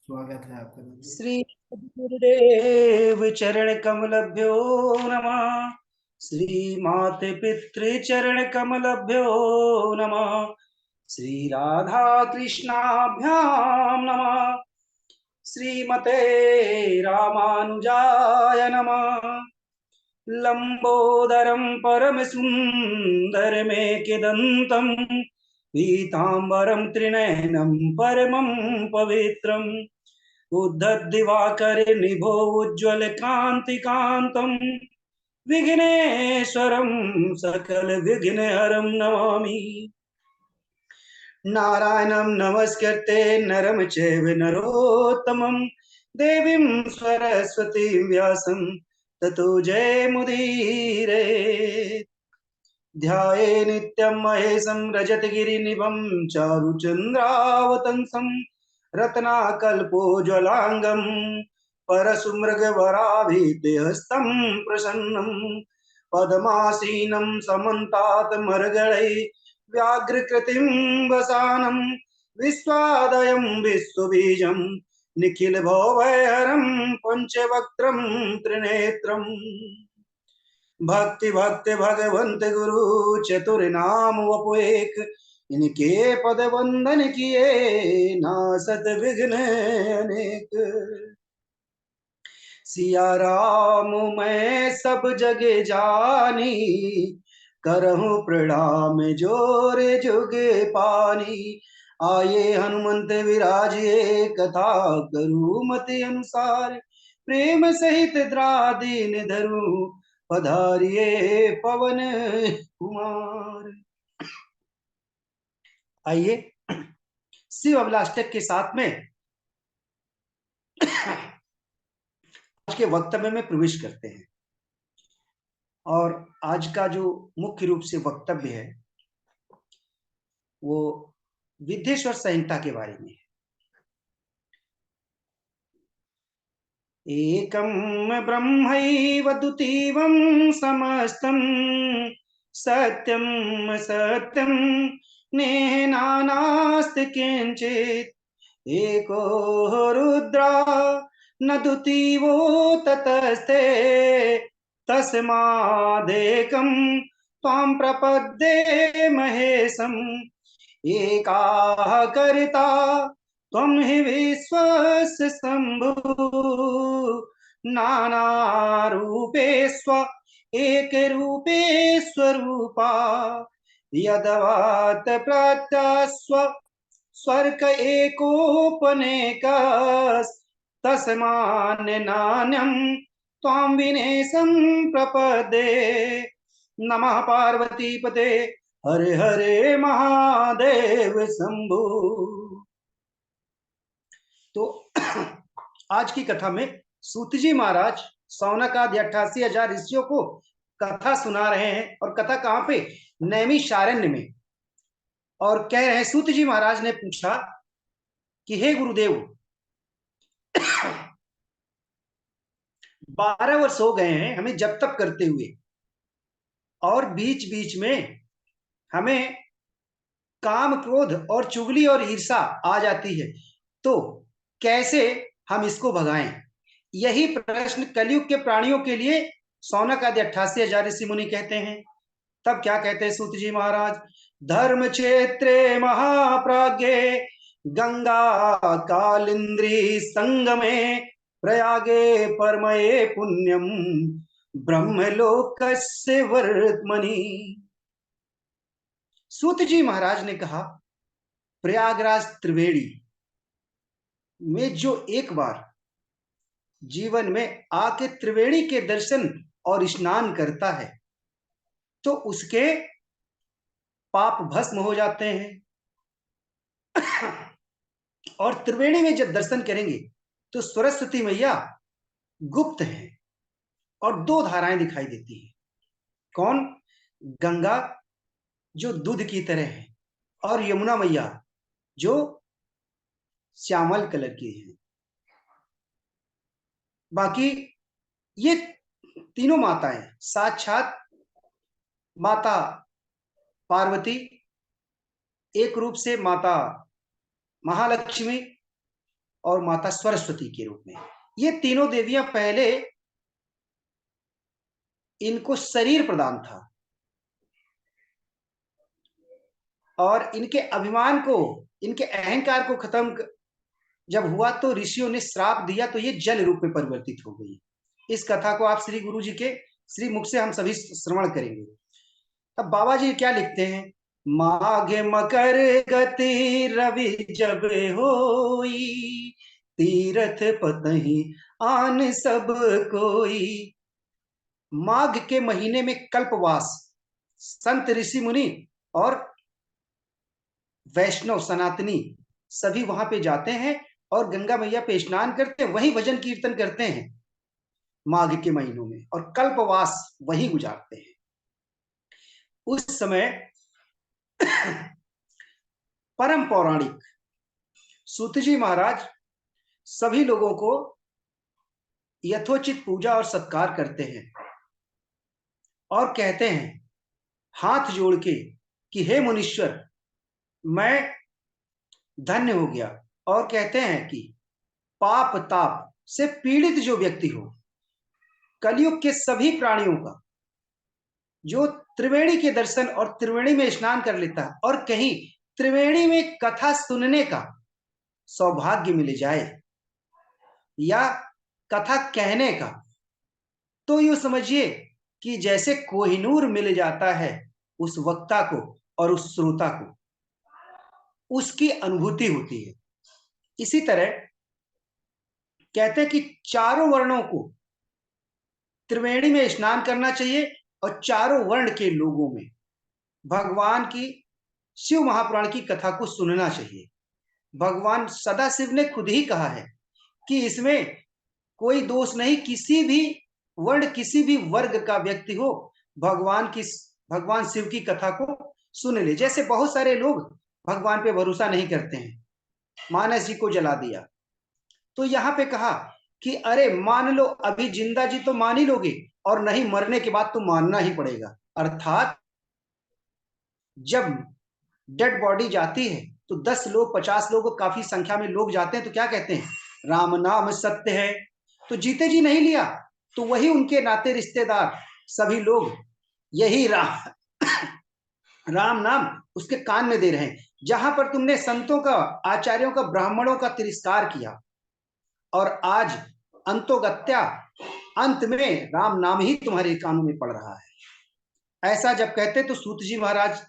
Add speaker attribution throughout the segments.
Speaker 1: स्वागत है आपका दीदी।
Speaker 2: श्री गुरुदेव चरण कमलभ्यो नमः। श्री माते पितृ चरण कमलभ्यो नमः। श्री राधा कृष्णाभ्याम नमः। श्रीमते रामानुजाय नमः। लंबोदरम परम सुंदरमेकदंतम पीतांबरम त्रिनयनम परमं पवित्रम उद्धदिवाकरनिभो उज्ज्वलकान्तिकान्तं विघ्नेश्वरं सकलविघ्नहरं नमामि। नारायणं नमस्कृत्य नरं चैव नरोत्तमं देवीं सरस्वतीं व्यासं ततो जयमुदीरये। ध्याये नित्यं महेशं रजतगिरिनिभं चारुचन्द्रावतंसं रत्नाकल्पोज्ज्वलाङ्गं परशुमृगवराभिहस्तं प्रसन्नं पद्मासीनं समन्तात् व्याघ्रकृतिं वसानं विश्वादयं विश्वबीजं निखिलभवभयहरं पंचवक्त्रं त्रिनेत्रम्। भक्ति भक्ति भगवंत गुरु चतुर नाम वपु एक, इनके पद वंदन किए नासत विघ्न अनेक। सिया राम मैं सब जगे जानी, करहूं प्रणाम जोर जुगे पानी। आये हनुमंत विराजिए, कथा करूं मति अनुसार, प्रेम सहित द्रादीन धरूं पधारिए पवन कुमार। आइए शिव अभिलाषक के साथ में आज के वक्तव्य में प्रवेश करते हैं। और आज का जो मुख्य रूप से वक्तव्य है वो विद्येश्वर संहिता के बारे में है। एकं ब्रह्मैव द्वितीयं समस्तं सत्यं सत्यं नेहानास्ति किंचित्। एको रुद्रा न द्वितीयो ततस्ते, तस्मादेकं त्वां प्रपद्ये महेशम्। एका कर्ता त्वं हि विश्वस्य शम्भु, नानारूपेष्व एकरूपेष्वरूपा। यदवात प्रत्यस्व स्वर्ग एकोपनेकस्तस्मान्नान्यं त्वां विनेशं प्रपद्ये। नमः पार्वतीपते हरे हरे महादेव शंभु। तो आज की कथा में सूत जी महाराज सौनक आदि 88,000 ऋषियों को कथा सुना रहे हैं। और कथा कहां पे? नैमिषारण्य में। और कह रहे हैं, सूत जी महाराज ने पूछा कि हे गुरुदेव, 12 वर्ष हो गए हैं हमें जब तक करते हुए, और बीच बीच में हमें काम क्रोध और चुगली और ईर्षा आ जाती है, तो कैसे हम इसको भगाएं? यही प्रश्न कलयुग के प्राणियों के लिए सौनक आदि 88,000 ऋषि मुनि कहते हैं। तब क्या कहते हैं सूत जी महाराज? धर्म क्षेत्रे महाप्राज्ञे गंगा कालिंद्री संगमे, प्रयागे परमये पुण्यम ब्रह्मलोकस्य वर्त्मनि। सूत जी महाराज ने कहा, प्रयागराज त्रिवेणी में जो एक बार जीवन में आके त्रिवेणी के दर्शन और स्नान करता है तो उसके पाप भस्म हो जाते हैं। और त्रिवेणी में जब दर्शन करेंगे तो सरस्वती मैया गुप्त है और दो धाराएं दिखाई देती हैं। कौन? गंगा जो दूध की तरह है, और यमुना मैया जो श्यामल कलर की है। बाकी ये तीनों माताएं साक्षात माता पार्वती, एक रूप से माता महालक्ष्मी, और माता सरस्वती के रूप में। ये तीनों देवियां पहले इनको शरीर प्रदान था और इनके अभिमान को, इनके अहंकार को खत्म जब हुआ तो ऋषियों ने श्राप दिया, तो ये जल रूप में परिवर्तित हो गई। इस कथा को आप श्री गुरु जी के श्री मुख से हम सभी श्रवण करेंगे। अब बाबा जी क्या लिखते हैं, माघ मकर गति रवि जब होई, तीरथ पतहि आन सब कोई। माघ के महीने में कल्पवास संत ऋषि मुनि और वैष्णव सनातनी सभी वहां पे जाते हैं और गंगा मैया पे स्नान करते हैं, वहीं भजन कीर्तन करते हैं माघ के महीनों में, और कल्पवास वहीं गुजारते हैं। उस समय परम पौराणिक सूत जी महाराज सभी लोगों को यथोचित पूजा और सत्कार करते हैं और कहते हैं हाथ जोड़ के कि हे मुनीश्वर, मैं धन्य हो गया। और कहते हैं कि पाप ताप से पीड़ित जो व्यक्ति हो, कलयुग के सभी प्राणियों का जो त्रिवेणी के दर्शन और त्रिवेणी में स्नान कर लेता है और कहीं त्रिवेणी में कथा सुनने का सौभाग्य मिल जाए या कथा कहने का, तो यूं समझिए कि जैसे कोहिनूर मिल जाता है उस वक्ता को और उस श्रोता को, उसकी अनुभूति होती है। इसी तरह कहते हैं कि चारों वर्णों को त्रिवेणी में स्नान करना चाहिए और चारों वर्ण के लोगों में भगवान की शिव महापुराण की कथा को सुनना चाहिए। भगवान सदाशिव ने खुद ही कहा है कि इसमें कोई दोष नहीं, किसी भी वर्ण किसी भी वर्ग का व्यक्ति हो, भगवान शिव की कथा को सुन ले। जैसे बहुत सारे लोग भगवान पे भरोसा नहीं करते हैं, मानस जी को जला दिया, तो यहां पे कहा कि अरे मान लो, अभी जिंदा जी तो मान ही लोगे और नहीं मरने के बाद तो मानना ही पड़ेगा। अर्थात जब डेड बॉडी जाती है तो 10 लोग 50 लोग, काफी संख्या में लोग जाते हैं, तो क्या कहते हैं, राम नाम सत्य है। तो जीते जी नहीं लिया तो वही उनके नाते रिश्तेदार सभी लोग यही राम नाम उसके कान में दे रहे हैं। जहां पर तुमने संतों का, आचार्यों का, ब्राह्मणों का तिरस्कार किया और आज अंतोगत्या अंत में राम नाम ही तुम्हारे कानों में पड़ रहा है। ऐसा जब कहते तो सूत जी महाराज,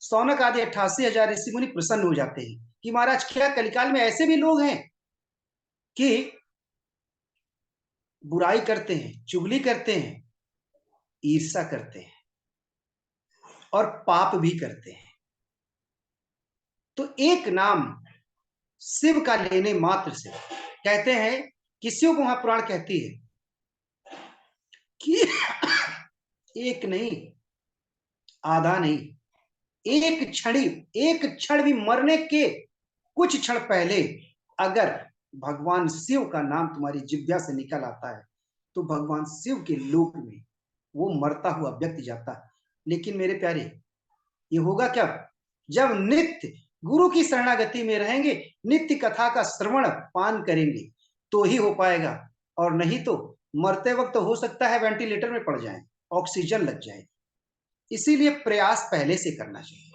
Speaker 2: सौनक आदि 88,000 ऋषि मुनि प्रसन्न हो जाते हैं कि महाराज क्या कलिकाल में ऐसे भी लोग हैं कि बुराई करते हैं, चुगली करते हैं, ईर्ष्या करते हैं और पाप भी करते हैं। तो एक नाम शिव का लेने मात्र से, कहते हैं कि शिव महापुराण कहती है कि एक नहीं, आधा नहीं, एक क्षण भी मरने के कुछ क्षण पहले अगर भगवान शिव का नाम तुम्हारी जिह्वा से निकल आता है तो भगवान शिव के लोक में वो मरता हुआ व्यक्ति जाता है। लेकिन मेरे प्यारे, ये होगा क्या, जब नित्य गुरु की शरणागति में रहेंगे, नित्य कथा का श्रवण पान करेंगे तो ही हो पाएगा, और नहीं तो मरते वक्त तो हो सकता है वेंटिलेटर में पड़ जाए, ऑक्सीजन लग जाए। इसीलिए प्रयास पहले से करना चाहिए।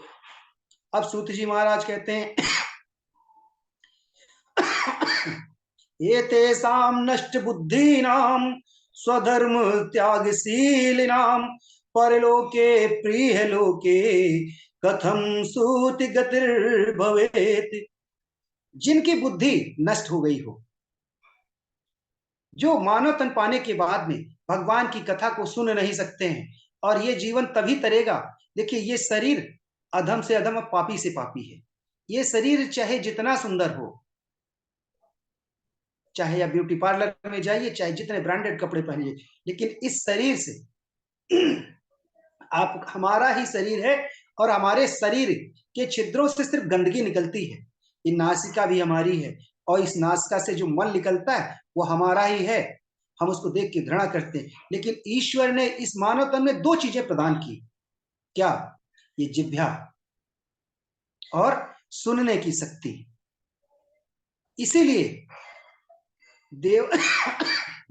Speaker 2: अब सूत जी महाराज कहते हैं एतेषां नष्ट बुद्धीनां स्वधर्म त्यागशीलिनां परलोके प्रिय लोके कथम सूति गतिर्भवेत्। जिनकी बुद्धि नष्ट हो गई हो, जो मानव तन पाने के बाद में भगवान की कथा को सुन नहीं सकते हैं, और ये जीवन तभी तरेगा। देखिए, ये शरीर अधम से अधम, पापी से पापी है। ये शरीर चाहे जितना सुंदर हो, चाहे आप ब्यूटी पार्लर में जाइए, चाहे जितने ब्रांडेड कपड़े पहनिए, लेकिन इस शरीर से आप, हमारा ही शरीर है और हमारे शरीर के छिद्रों से सिर्फ गंदगी निकलती है। ये नासिका भी हमारी है और इस नासिका से जो मल निकलता है वो हमारा ही है। हम उसको देख के घृणा करते हैं, लेकिन ईश्वर ने इस मानव तन में 2 चीजें प्रदान की। क्या? ये जिह्वा और सुनने की शक्ति। इसीलिए देव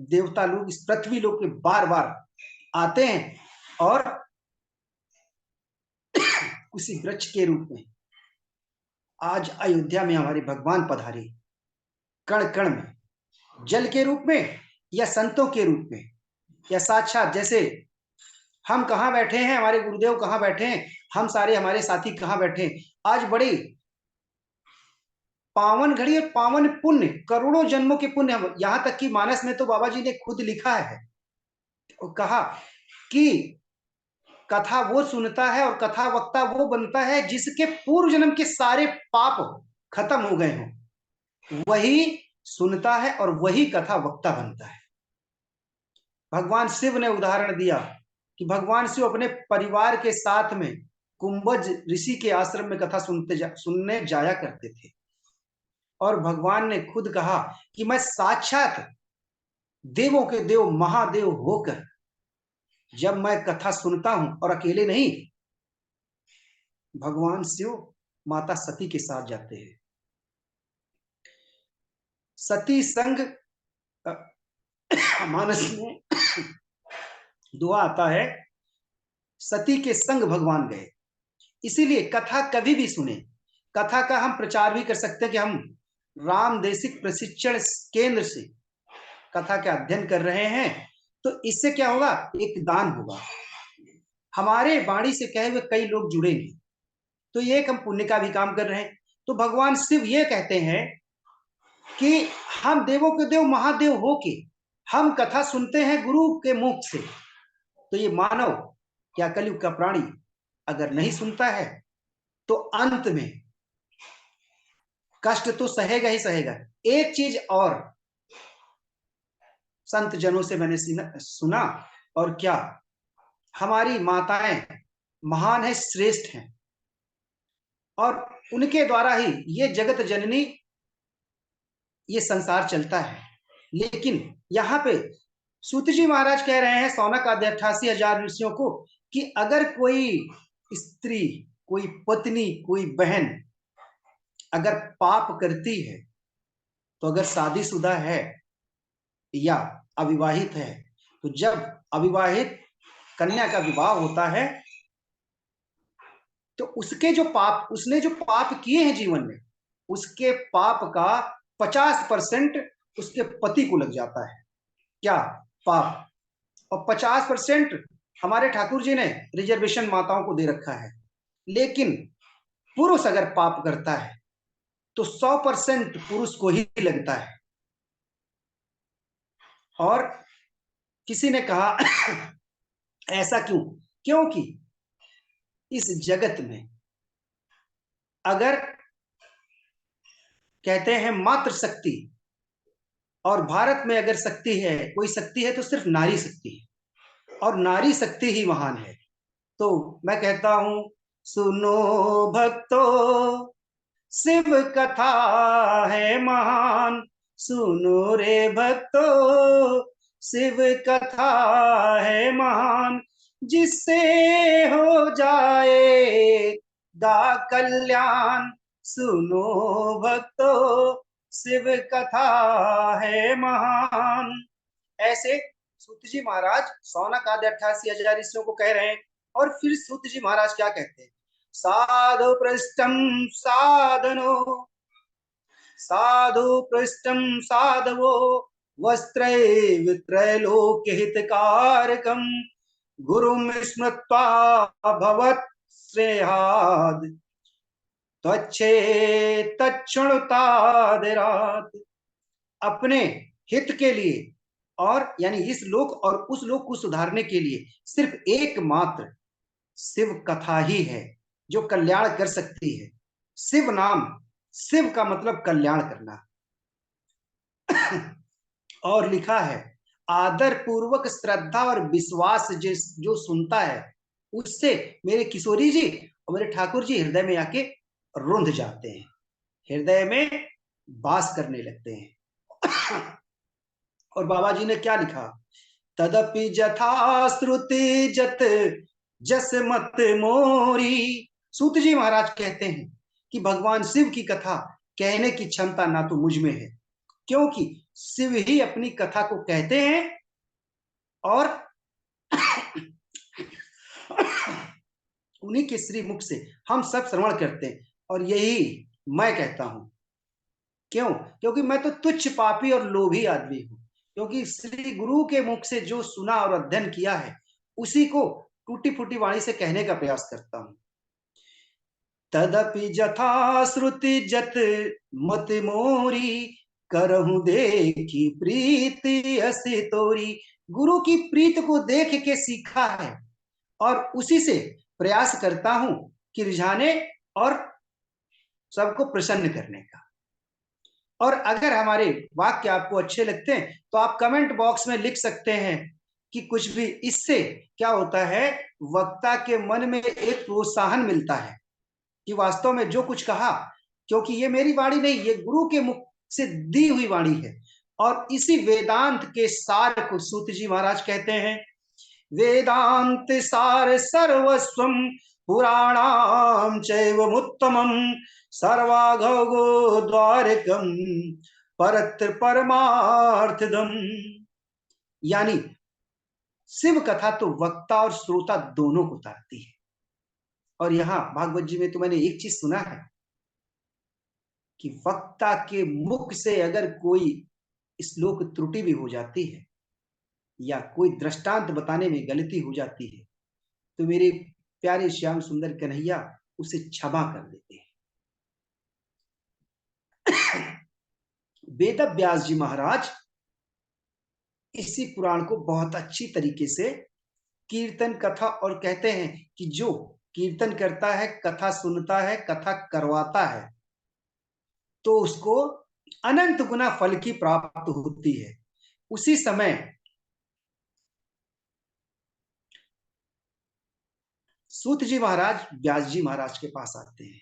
Speaker 2: देवता लोग इस पृथ्वी लोक पे बार बार आते हैं और किसी वृक्ष के रूप में आज अयोध्या में हमारे भगवान पधारे, कण कण में, जल के रूप में या संतों के रूप में या साक्षात, जैसे हम कहाँ बैठे हैं, हमारे गुरुदेव कहाँ बैठे हैं, हम सारे हमारे साथी कहाँ बैठे हैं। आज बड़ी पावन घड़ी और पावन पुण्य, करोड़ों जन्मों के पुण्य, यहां तक कि मानस में तो बाबा जी ने खुद लिखा है और कहा कि कथा वो सुनता है और कथा वक्ता वो बनता है जिसके पूर्व जन्म के सारे पाप खत्म हो गए हों, वही सुनता है और वही कथा वक्ता बनता है। भगवान शिव ने उदाहरण दिया कि भगवान शिव अपने परिवार के साथ में कुंभज ऋषि के आश्रम में कथा सुनने जाया करते थे और भगवान ने खुद कहा कि मैं साक्षात देवों के देव महादेव होकर जब मैं कथा सुनता हूं, और अकेले नहीं, भगवान शिव माता सती के साथ जाते हैं। सती संग मानस में दुआ आता है, सती के संग भगवान गए। इसीलिए कथा कभी भी सुने, कथा का हम प्रचार भी कर सकते हैं कि हम राम देशिक प्रशिक्षण केंद्र से कथा का अध्ययन कर रहे हैं, तो इससे क्या होगा, एक दान होगा, हमारे वाणी से कहे हुए कई लोग जुड़ेंगे, तो ये एक हम पुण्य का भी काम कर रहे हैं। तो भगवान शिव ये कहते हैं कि हम देवों के देव महादेव होके हम कथा सुनते हैं गुरु के मुख से, तो ये मानव क्या कलयुग का प्राणी अगर नहीं सुनता है तो अंत में कष्ट तो सहेगा ही सहेगा। एक चीज और संत जनों से मैंने सुना, और क्या, हमारी माताएं महान है, श्रेष्ठ हैं, और उनके द्वारा ही ये जगत जननी, ये संसार चलता है। लेकिन यहाँ पे सूत जी महाराज कह रहे हैं सौनक आदि 88,000 ऋषियों को कि अगर कोई स्त्री, कोई पत्नी, कोई बहन अगर पाप करती है, तो अगर शादीशुदा है या अविवाहित है, तो जब अविवाहित कन्या का विवाह होता है तो उसके जो पाप, उसने जो पाप किए हैं जीवन में, उसके पाप का 50% उसके पति को लग जाता है। क्या? पाप। और 50% हमारे ठाकुर जी ने रिजर्वेशन माताओं को दे रखा है। लेकिन पुरुष अगर पाप करता है तो 100% पुरुष को ही लगता है। और किसी ने कहा ऐसा क्यों? क्योंकि इस जगत में अगर कहते हैं मात्र शक्ति, और भारत में अगर शक्ति है, कोई शक्ति है तो सिर्फ नारी शक्ति है, और नारी शक्ति ही महान है। तो मैं कहता हूं, सुनो भक्तो शिव कथा है महान, सुनो रे भक्तो शिव कथा है महान, जिससे हो जाए गा कल्याण, सुनो भक्तो शिव कथा है महान। ऐसे सूत जी महाराज सौनक आदि 88,000 ऋषियों को कह रहे हैं। और फिर सूत जी महाराज क्या कहते हैं, साधु पृष्ठम साधनो, साधु पृष्ठम साधवो वस्त्रै त्रैलोक्य हितकारकम गुरुम स्मृत्वा भवत् श्रेयाद त्वच्छे तच्छृणुतादिरात। अपने हित के लिए, और यानी इस लोक और उस लोक को सुधारने के लिए सिर्फ एकमात्र शिव कथा ही है जो कल्याण कर सकती है। शिव नाम, शिव का मतलब कल्याण करना। और लिखा है, आदर पूर्वक श्रद्धा और विश्वास जो सुनता है, उससे मेरे किशोरी जी और मेरे ठाकुर जी हृदय में आके रुंध जाते हैं, हृदय में वास करने लगते हैं। और बाबा जी ने क्या लिखा, तदपि जथा श्रुति जत जस मत मोरी। सूत जी महाराज कहते हैं कि भगवान शिव की कथा कहने की क्षमता ना तो मुझ में है, क्योंकि शिव ही अपनी कथा को कहते हैं और उन्हीं के श्री मुख से हम सब श्रवण करते हैं। और यही मैं कहता हूं। क्यों? क्योंकि मैं तो तुच्छ पापी और लोभी आदमी हूं, क्योंकि श्री गुरु के मुख से जो सुना और अध्ययन किया है उसी को टूटी फूटी वाणी से कहने का प्रयास करता हूं। तदपि जथा श्रुति जत मत मोरी, करहूं देखी प्रीति असी तोरी। गुरु की प्रीत को देख के सीखा है और उसी से प्रयास करता हूं कि रिझाने और सबको प्रसन्न करने का। और अगर हमारे वाक्य आपको अच्छे लगते हैं तो आप कमेंट बॉक्स में लिख सकते हैं कि कुछ भी। इससे क्या होता है, वक्ता के मन में एक प्रोत्साहन मिलता है कि वास्तव में जो कुछ कहा, क्योंकि ये मेरी वाणी नहीं, ये गुरु के मुख से दी हुई वाणी है। और इसी वेदांत के सार को सूत जी महाराज कहते हैं, वेदांत सार सर्वस्वम पुराणाम चैवमुत्तमम सर्वाघो द्वारकम परत्र परमार्थदम। यानी शिव कथा तो वक्ता और श्रोता दोनों को तारती है। और यहां भागवत जी में तो मैंने एक चीज सुना है कि वक्ता के मुख से अगर कोई श्लोक त्रुटि भी हो जाती है या कोई दृष्टांत बताने में गलती हो जाती है तो मेरे प्यारे श्याम सुंदर कन्हैया उसे क्षमा कर देते हैं। वेद व्यास जी महाराज इसी पुराण को बहुत अच्छी तरीके से कीर्तन कथा और कहते हैं कि जो कीर्तन करता है, कथा सुनता है, कथा करवाता है तो उसको अनंत गुना फल की प्राप्त होती है। उसी समय सूत जी महाराज व्यास जी महाराज के पास आते हैं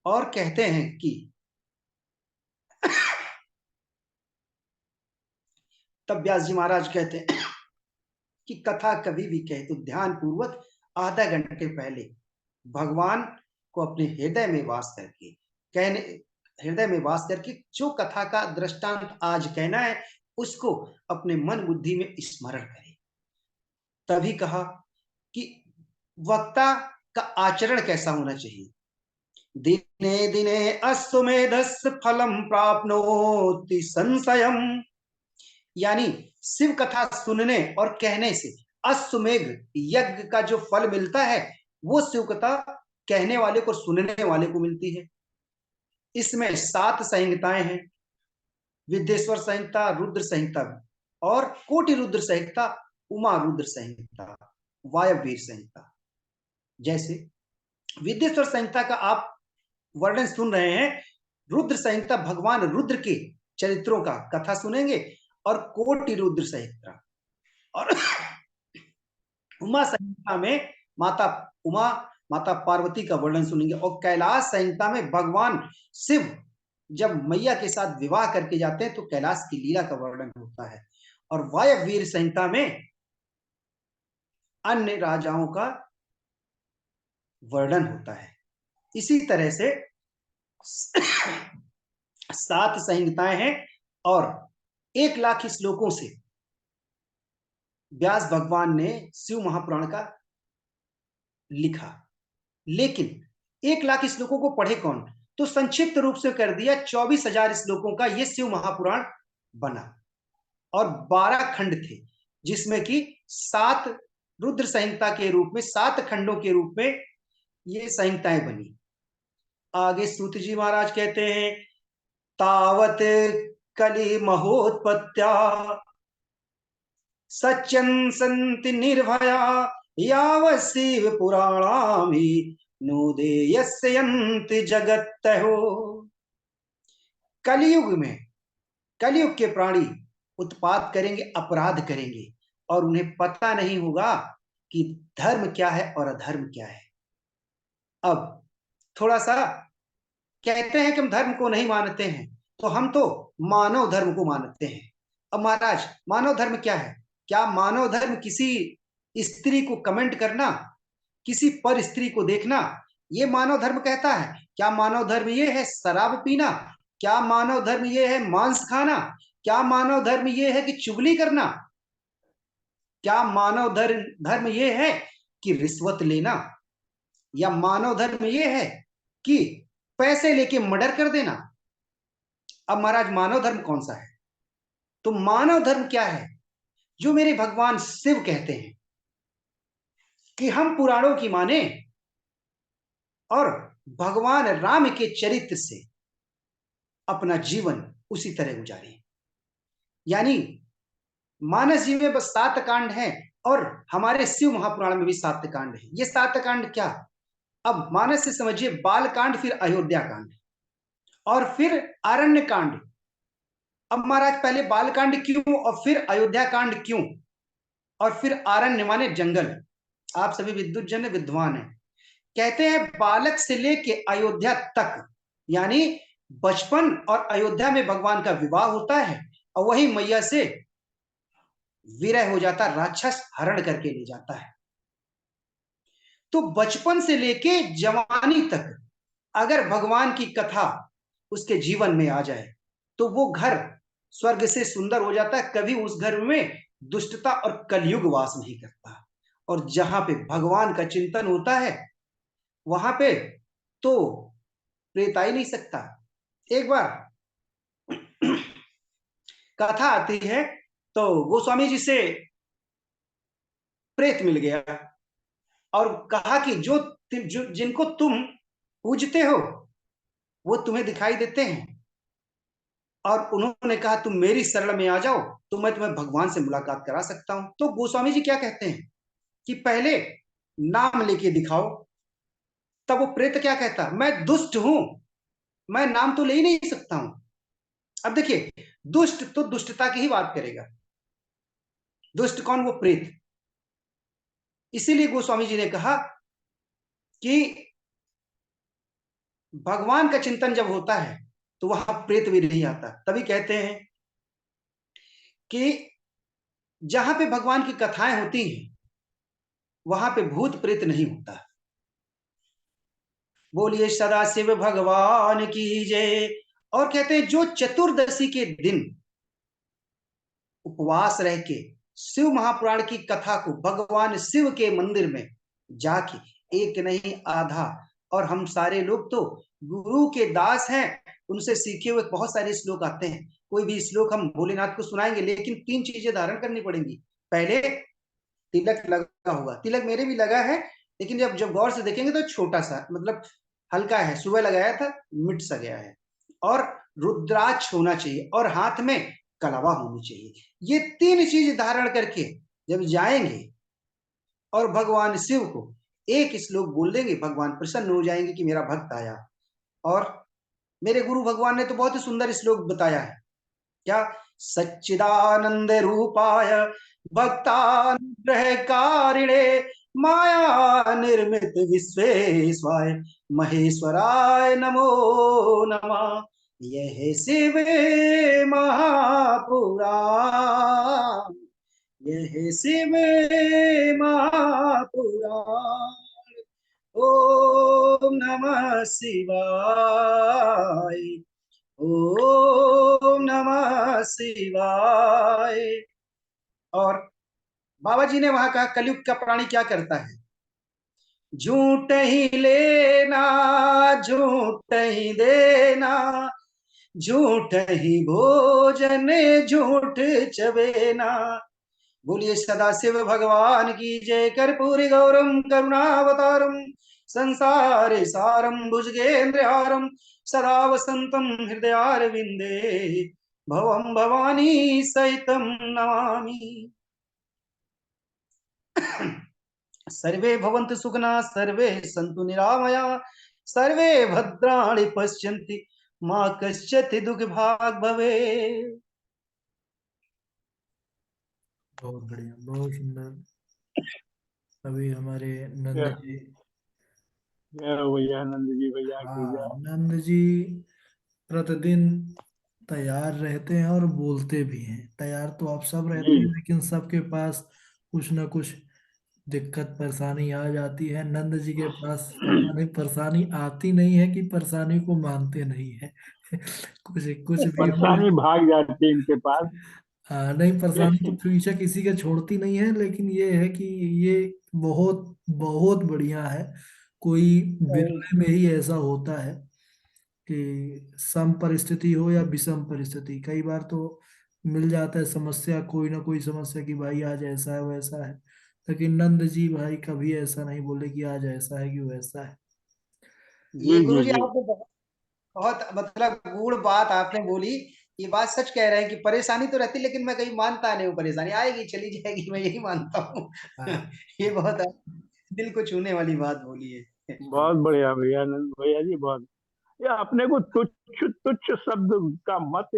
Speaker 2: और कहते हैं कि तब व्यास जी महाराज कहते हैं कि कथा कभी भी कहे तो ध्यान पूर्वक आधा घंटे पहले भगवान को अपने हृदय में वास करके कहने, हृदय में वास करके जो कथा का दृष्टांत आज कहना है उसको अपने मन बुद्धि में स्मरण करें। तभी कहा कि वक्ता का आचरण कैसा होना चाहिए। दिने दिने अश्वमेधस् फलम प्राप्नोति संशयम। यानी शिव कथा सुनने और कहने से अश्वमेघ यज्ञ का जो फल मिलता है वो शिव कथा कहने वाले को, सुनने वाले को मिलती है। इसमें 7 संहिताएं हैं, विद्येश्वर संहिता, रुद्र संहिता और कोटि रुद्र संहिता, उमा रुद्र संहिता, वायव्य संहिता। जैसे विद्येश्वर संहिता का आप वर्णन सुन रहे हैं, रुद्र संहिता भगवान रुद्र के चरित्रों का कथा सुनेंगे और कोटि रुद्र संहिता और उमा संहिता में माता उमा, माता पार्वती का वर्णन सुनेंगे। और कैलाश संहिता में भगवान शिव जब मैया के साथ विवाह करके जाते हैं तो कैलाश की लीला का वर्णन होता है। और वायव्य संहिता में अन्य राजाओं का वर्णन होता है। इसी तरह से 7 संहिताएं हैं और 1,00,000 श्लोकों से व्यास भगवान ने शिव महापुराण का लिखा। लेकिन 1,00,000 श्लोकों को पढ़े कौन? तो संक्षिप्त रूप से कर दिया, 24,000 श्लोकों का ये शिव महापुराण बना और 12 खंड थे, जिसमें कि 7 रुद्र संहिता के रूप में, 7 खंडों के रूप में ये संहिताएं बनी। आगे सूत जी महाराज कहते हैं, तावत कलि महोत्पत्त्या सच्चन संति निर्भया यावत् शिव पुराणामि नोदेयस्यन्ति जगत्तहो। कलयुग में, कलयुग के प्राणी उत्पात करेंगे, अपराध करेंगे और उन्हें पता नहीं होगा कि धर्म क्या है और अधर्म क्या है। अब थोड़ा सा कहते हैं कि हम धर्म को नहीं मानते हैं, तो हम तो मानव धर्म को मानते हैं। अब महाराज, मानव धर्म क्या है? क्या मानव धर्म किसी स्त्री को कमेंट करना, किसी पर स्त्री को देखना, ये मानव धर्म कहता है। क्या मानव धर्म ये है शराब पीना? क्या मानव धर्म ये है मांस खाना? क्या मानव धर्म ये है कि चुगली करना? क्या मानव धर्म धर्म ये है कि रिश्वत लेना? या मानव धर्म ये है कि पैसे लेके मर्डर कर देना? अब महाराज मानव धर्म कौन सा है? तो मानव धर्म क्या है? जो मेरे भगवान शिव कहते हैं कि हम पुराणों की माने और भगवान राम के चरित्र से अपना जीवन उसी तरह गुजारें। यानी मानस जी में बस 7 कांड हैं और हमारे शिव महापुराण में भी 7 कांड हैं। ये 7 कांड क्या? अब मानस से समझिए बाल कांड, फिर अयोध्या कांड और फिर आरण्य कांड। अब महाराज पहले बाल कांड क्यों और फिर अयोध्या कांड क्यों और फिर आरण्य माने जंगल? आप सभी विद्युत जन विद्वान हैं। कहते हैं बालक से लेके अयोध्या तक, यानी बचपन और अयोध्या में भगवान का विवाह होता है और वही मैया से विरह हो जाता, राक्षस हरण करके ले जाता है। तो बचपन से लेके जवानी तक अगर भगवान की कथा उसके जीवन में आ जाए तो वो घर स्वर्ग से सुंदर हो जाता है। कभी उस घर में दुष्टता और कलयुग वास नहीं करता। और जहां पे भगवान का चिंतन होता है वहां पे तो प्रेत आ ही नहीं सकता। एक बार कथा आती है तो गोस्वामी जी से प्रेत मिल गया और कहा कि जो जिनको तुम पूजते हो वो तुम्हें दिखाई देते हैं और उन्होंने कहा तुम मेरी शरण में आ जाओ तो मैं तुम्हें भगवान से मुलाकात करा सकता हूं। तो गोस्वामी जी क्या कहते हैं कि पहले नाम लेके दिखाओ। तब वो प्रेत क्या कहता, मैं दुष्ट हूं, मैं नाम तो ले ही नहीं सकता हूं। अब देखिए दुष्ट तो दुष्टता की ही बात करेगा। दुष्ट कौन? वो प्रेत। इसीलिए गोस्वामी जी ने कहा कि भगवान का चिंतन जब होता है तो वहां प्रेत भी नहीं आता। तभी कहते हैं कि जहां पे भगवान की कथाएं होती हैं वहां पे भूत प्रेत नहीं होता। बोलिए सदाशिव भगवान की जय। और कहते हैं जो चतुर्दशी के दिन उपवास रह के शिव महापुराण की कथा को भगवान शिव के मंदिर में जाके, एक नहीं आधा, और हम सारे लोग तो गुरु के दास हैं, उनसे सीखे हुए बहुत सारे श्लोक आते हैं। कोई भी श्लोक हम भोलेनाथ को सुनाएंगे लेकिन 3 चीजें धारण करनी पड़ेंगी। पहले तिलक लगा होगा, तिलक मेरे भी लगा है लेकिन जब जब गौर से देखेंगे तो छोटा सा, मतलब हल्का है, सुबह लगाया था, मिट सा गया है। और रुद्राक्ष होना चाहिए और हाथ में कलावा होनी चाहिए। ये 3 चीज धारण करके जब जाएंगे और भगवान शिव को एक श्लोक बोल देंगे, भगवान प्रसन्न हो जाएंगे कि मेरा भक्त आया। और मेरे गुरु भगवान ने तो बहुत ही सुंदर श्लोक बताया है। क्या? सच्चिदानंद रूपाय भक्तानुग्रह कारिणे माया निर्मित विश्वेश्वाय महेश्वराय नमो नमः। यह शिव महापुराण, यह शिव महापुराण। ओम नमः शिवाय, ओम नमः शिवाय। और बाबा जी ने वहां कहा कलयुग का प्राणी क्या करता है? झूठ ही लेना, झूठ ही देना, झूठ ही भोजन, झूठ चबेना। बोलिए सदाशिव भगवान की जय। कर्पूरी गौरम करुणावतारम संसार सारम भुजगेन्द्रहारम सदा वसंतम हृदयारविंदे भवम भवानी सहितम नमामि। सर्वे भवन्तु सुखना, सर्वे सन्तु निरामया, सर्वे भद्राणि पश्यन्ति मां कश्चित् दुख भाग भवे।
Speaker 1: बहुत बढ़िया, बहुत सुंदर। अभी हमारे नंद
Speaker 3: जय
Speaker 1: जी,
Speaker 3: जय हो भैया, नंद जी भैया की
Speaker 1: हाँ
Speaker 3: जय।
Speaker 1: नंद जी प्रतिदिन तैयार रहते हैं और बोलते भी हैं। तैयार तो आप सब रहते
Speaker 3: जी
Speaker 1: हैं लेकिन सबके पास कुछ ना कुछ दिक्कत परेशानी आ जाती है। नंद जी के पास पता नहीं परेशानी आती नहीं है कि परेशानी को मानते नहीं है। कुछ कुछ भी हो।
Speaker 3: परेशानी भाग जाती है इनके पास।
Speaker 1: नहीं, परेशानी तो पीछे किसी के छोड़ती नहीं है, लेकिन ये है कि ये बहुत बहुत बढ़िया है। कोई बिरले में ही ऐसा होता है कि सम परिस्थिति हो या विषम परिस्थिति, कई बार तो मिल जाता है समस्या, कोई ना कोई समस्या कि भाई आज ऐसा है वैसा है। लेकिन नंद जी भाई कभी ऐसा नहीं बोले कि आज ऐसा है कि वैसा है।
Speaker 2: ये
Speaker 3: जी
Speaker 2: गुरु
Speaker 3: जी
Speaker 2: जी
Speaker 3: जी।
Speaker 2: आपने बहुत बहुत मतलब गूढ़ बात आपने बोली। ये बात सच कह रहे हैं कि परेशानी तो रहती, लेकिन मैं कहीं मानता नहीं हूँ, परेशानी आएगी चली जाएगी, मैं यही मानता हूँ।
Speaker 1: हाँ।
Speaker 2: ये बहुत दिल को छूने वाली बात बोली है।
Speaker 3: बहुत बढ़िया भैया, आनंद भैया जी बहुत। ये अपने को तुच्छ तुच्छ शब्द का मत